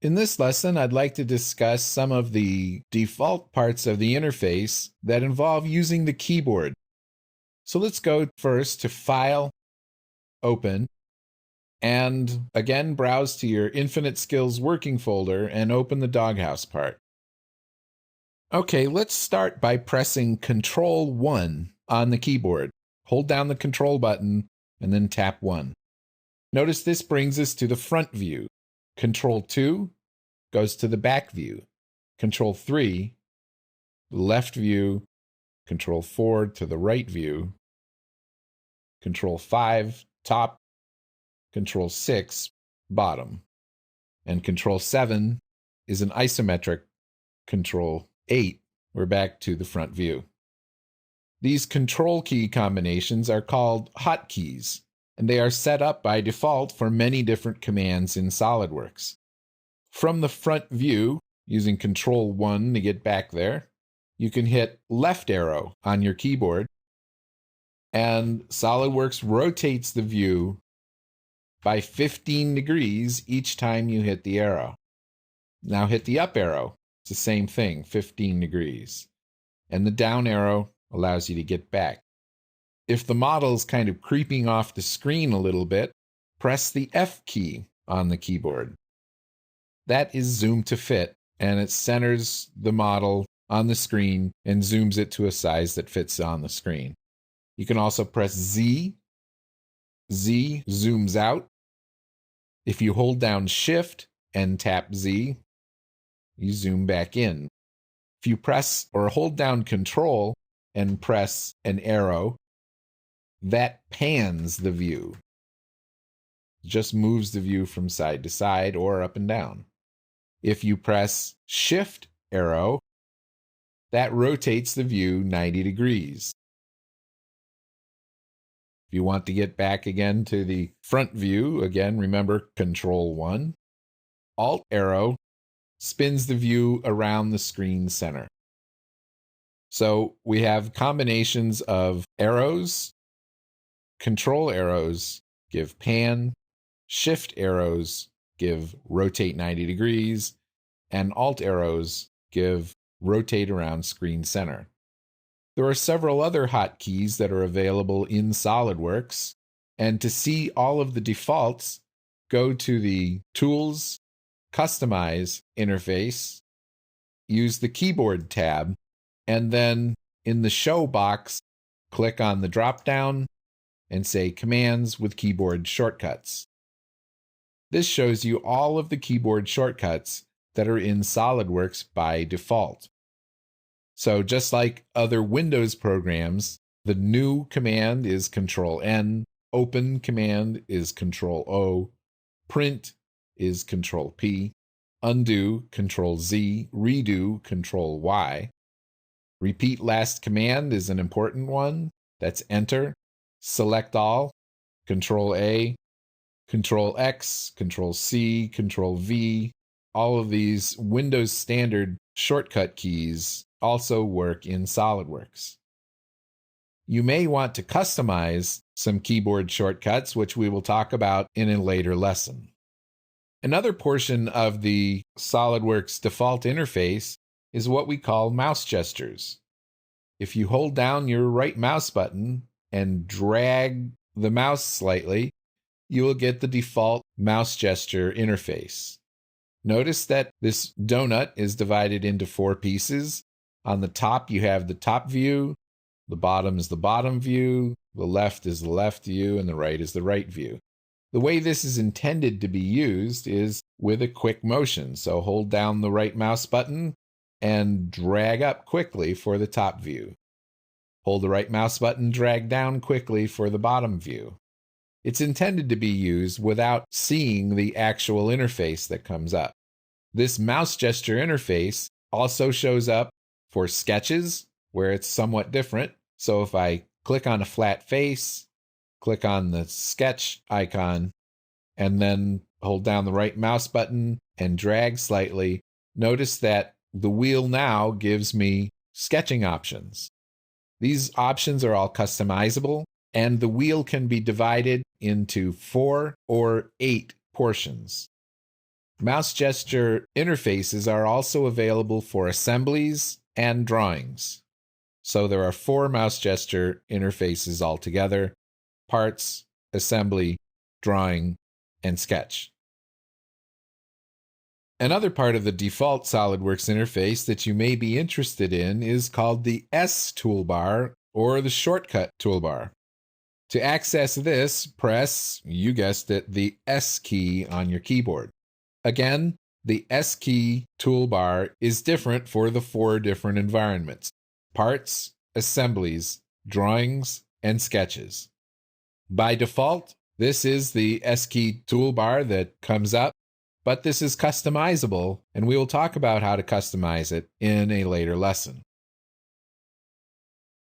In this lesson, I'd like to discuss some of the default parts of the interface that involve using the keyboard. So let's go first to File, Open, and again browse to your Infinite Skills working folder and open the doghouse part. Okay, let's start by pressing Control 1 on the keyboard. Hold down the Control button and then tap 1. Notice this brings us to the front view. Control 2 goes to the back view. Control 3, left view. Control 4 to the right view. Control 5, top. Control 6, bottom. And Control 7 is an isometric. Control 8, we're back to the front view. These control key combinations are called hotkeys, and they are set up by default for many different commands in SOLIDWORKS. From the front view, using Control 1 to get back there, you can hit left arrow on your keyboard, and SOLIDWORKS rotates the view by 15 degrees each time you hit the arrow. Now hit the up arrow. It's the same thing, 15 degrees. And the down arrow allows you to get back. If the model is kind of creeping off the screen a little bit, press the F key on the keyboard. That is zoom to fit, and it centers the model on the screen and zooms it to a size that fits on the screen. You can also press Z. Z zooms out. If you hold down Shift and tap Z, you zoom back in. If you press or hold down Control and press an arrow, that pans the view. Just moves the view from side to side or up and down. If you press Shift arrow, that rotates the view 90 degrees. If you want to get back again to the front view, again, remember Control 1. Alt arrow spins the view around the screen center. So we have combinations of arrows. Control arrows give pan, Shift arrows give rotate 90 degrees, and Alt arrows give rotate around screen center. There are several other hotkeys that are available in SOLIDWORKS, and to see all of the defaults, go to the Tools, Customize interface, use the Keyboard tab, and then in the Show box, click on the drop-down and say Commands with Keyboard Shortcuts. This shows you all of the keyboard shortcuts that are in SOLIDWORKS by default. So just like other Windows programs, the New command is Control N, Open command is Control O, Print is Control P, Undo Control Z, Redo Control Y. Repeat last command is an important one. That's Enter. Select All, Control A, Control X, Control C, Control V. All of these Windows standard shortcut keys also work in SOLIDWORKS. You may want to customize some keyboard shortcuts, which we will talk about in a later lesson. Another portion of the SOLIDWORKS default interface is what we call mouse gestures. If you hold down your right mouse button and drag the mouse slightly, you will get the default mouse gesture interface. Notice that this donut is divided into 4 pieces. On the top, you have the top view, the bottom is the bottom view, the left is the left view, and the right is the right view. The way this is intended to be used is with a quick motion. So hold down the right mouse button and drag up quickly for the top view. Hold the right mouse button, drag down quickly for the bottom view. It's intended to be used without seeing the actual interface that comes up. This mouse gesture interface also shows up for sketches, where it's somewhat different. So if I click on a flat face, click on the sketch icon, and then hold down the right mouse button and drag slightly, notice that the wheel now gives me sketching options. These options are all customizable, and the wheel can be divided into 4 or 8 portions. Mouse gesture interfaces are also available for assemblies and drawings. So there are 4 mouse gesture interfaces altogether: parts, assembly, drawing, and sketch. Another part of the default SOLIDWORKS interface that you may be interested in is called the S toolbar, or the shortcut toolbar. To access this, press, you guessed it, the S key on your keyboard. Again, the S key toolbar is different for the 4 different environments: parts, assemblies, drawings, and sketches. By default, this is the S key toolbar that comes up, but this is customizable, and we will talk about how to customize it in a later lesson.